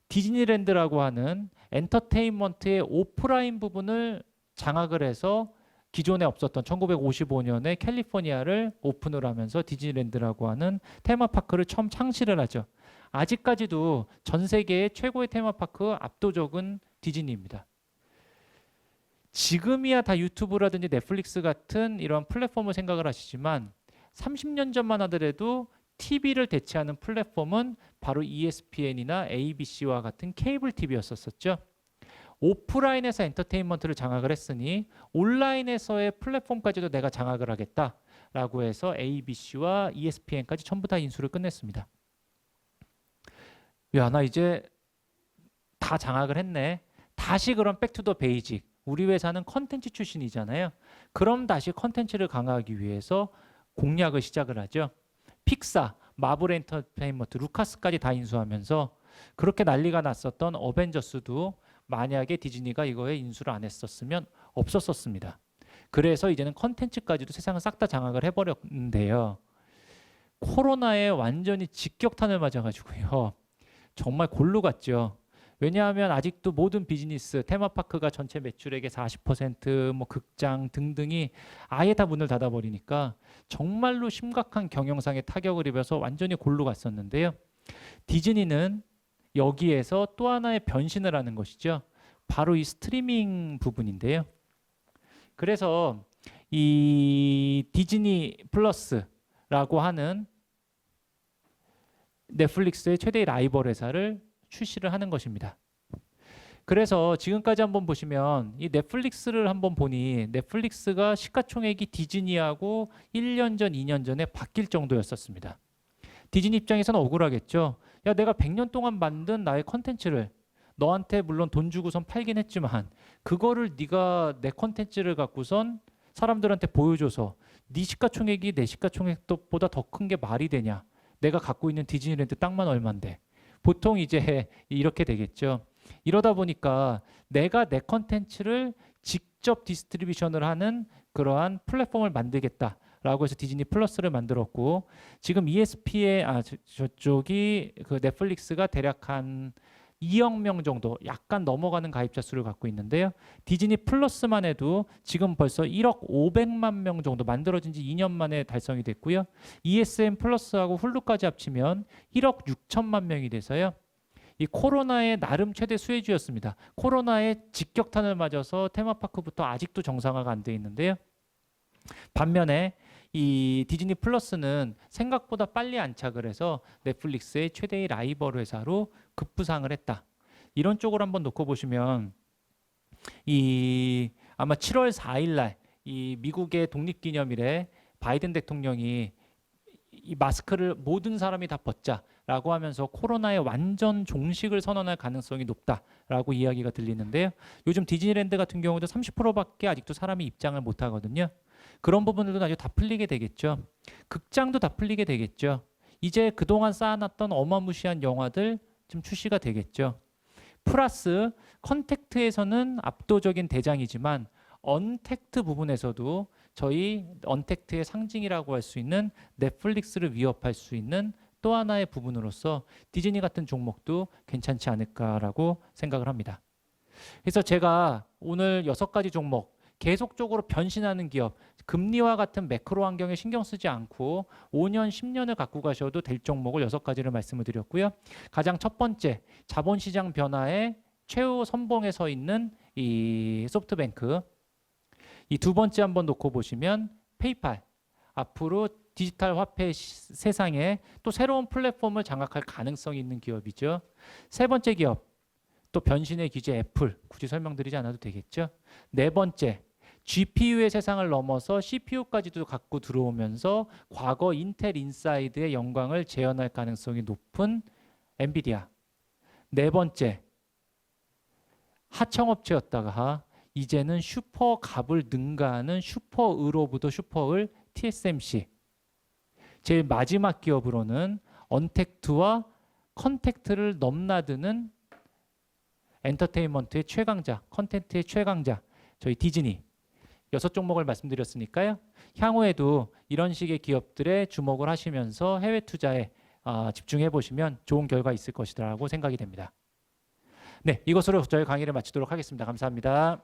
디즈니랜드라고 하는 엔터테인먼트의 오프라인 부분을 장악을 해서 기존에 없었던 1955년에 캘리포니아를 오픈을 하면서 디즈니랜드라고 하는 테마파크를 처음 창시를 하죠. 아직까지도 전 세계의 최고의 테마파크 압도적은 디즈니입니다. 지금이야 다 유튜브라든지 넷플릭스 같은 이런 플랫폼을 생각을 하시지만 30년 전만 하더라도 TV를 대체하는 플랫폼은 바로 ESPN이나 ABC와 같은 케이블 TV였었죠. 오프라인에서 엔터테인먼트를 장악을 했으니 온라인에서의 플랫폼까지도 내가 장악을 하겠다라고 해서 ABC와 ESPN까지 전부 다 인수를 끝냈습니다. 야, 나 이제 다 장악을 했네. 다시 그럼 백투더 베이직. 우리 회사는 컨텐츠 출신이잖아요. 그럼 다시 컨텐츠를 강화하기 위해서 공략을 시작을 하죠. 픽사, 마블 엔터테인먼트, 루카스까지 다 인수하면서 그렇게 난리가 났었던 어벤져스도 만약에 디즈니가 이거에 인수를 안 했었으면 없었었습니다. 그래서 이제는 컨텐츠까지도 세상을 싹 다 장악을 해버렸는데요. 코로나에 완전히 직격탄을 맞아가지고요. 정말 골로 갔죠. 왜냐하면 아직도 모든 비즈니스, 테마파크가 전체 매출액의 40%, 뭐 극장 등등이 아예 다 문을 닫아버리니까 정말로 심각한 경영상의 타격을 입어서 완전히 골로 갔었는데요. 디즈니는 여기에서 또 하나의 변신을 하는 것이죠. 바로 이 스트리밍 부분인데요. 그래서 이 디즈니 플러스라고 하는 넷플릭스의 최대의 라이벌 회사를 출시를 하는 것입니다. 그래서 지금까지 한번 보시면 이 넷플릭스를 한번 보니 넷플릭스가 시가총액이 디즈니하고 1년 전, 2년 전에 바뀔 정도였었습니다. 디즈니 입장에서는 억울하겠죠. 야, 내가 100년 동안 만든 나의 컨텐츠를 너한테 물론 돈 주고선 팔긴 했지만 그거를 네가 내 컨텐츠를 갖고선 사람들한테 보여줘서 네 시가총액이 내 시가총액보다 더 큰 게 말이 되냐. 내가 갖고 있는 디즈니랜드 땅만 얼만데. 보통 이제 이렇게 되겠죠. 이러다 보니까 내가 내 컨텐츠를 직접 디스트리뷰션을 하는 그러한 플랫폼을 만들겠다라고 해서 디즈니 플러스를 만들었고 지금 ESPN 저쪽이 그 넷플릭스가 대략 한 2억 명 정도 약간 넘어가는 가입자 수를 갖고 있는데요. 디즈니 플러스만 해도 지금 벌써 1억 500만 명 정도 만들어진 지 2년 만에 달성이 됐고요. ESN 플러스하고 훌루까지 합치면 1억 6천만 명이 돼서요. 이 코로나의 나름 최대 수혜주였습니다. 코로나의 직격탄을 맞아서 테마파크부터 아직도 정상화가 안 돼 있는데요. 반면에 이 디즈니 플러스는 생각보다 빨리 안착을 해서 넷플릭스의 최대의 라이벌 회사로 급부상을 했다. 이런 쪽으로 한번 놓고 보시면 이 아마 7월 4일 날 이 미국의 독립기념일에 바이든 대통령이 이 마스크를 모든 사람이 다 벗자라고 하면서 코로나의 완전 종식을 선언할 가능성이 높다라고 이야기가 들리는데요. 요즘 디즈니랜드 같은 경우도 30%밖에 아직도 사람이 입장을 못 하거든요. 그런 부분들도 나중에 다 풀리게 되겠죠. 극장도 다 풀리게 되겠죠. 이제 그동안 쌓아놨던 어마무시한 영화들 좀 출시가 되겠죠. 플러스 컨택트에서는 압도적인 대장이지만 언택트 부분에서도 저희 언택트의 상징이라고 할 수 있는 넷플릭스를 위협할 수 있는 또 하나의 부분으로서 디즈니 같은 종목도 괜찮지 않을까라고 생각을 합니다. 그래서 제가 오늘 6가지 종목 계속적으로 변신하는 기업, 금리와 같은 매크로 환경에 신경 쓰지 않고 5년, 10년을 갖고 가셔도 될 종목을 6가지를 말씀을 드렸고요. 가장 첫 번째, 자본시장 변화의 최후 선봉에 서 있는 이 소프트뱅크. 이 두 번째 한번 놓고 보시면 페이팔. 앞으로 디지털 화폐 세상에 또 새로운 플랫폼을 장악할 가능성이 있는 기업이죠. 세 번째 기업, 또 변신의 기재 애플. 굳이 설명드리지 않아도 되겠죠. 네 번째, GPU의 세상을 넘어서 CPU까지도 갖고 들어오면서 과거 인텔 인사이드의 영광을 재현할 가능성이 높은 엔비디아. 네 번째, 하청업체였다가 이제는 슈퍼갑을 능가하는 슈퍼을 오브 더 슈퍼을 TSMC. 제일 마지막 기업으로는 언택트와 컨택트를 넘나드는 엔터테인먼트의 최강자, 컨텐츠의 최강자, 저희 디즈니. 6종목을 말씀드렸으니까요. 향후에도 이런 식의 기업들에 주목을 하시면서 해외 투자에 집중해 보시면 좋은 결과 있을 것이라고 생각이 됩니다. 네, 이것으로 저희 강의를 마치도록 하겠습니다. 감사합니다.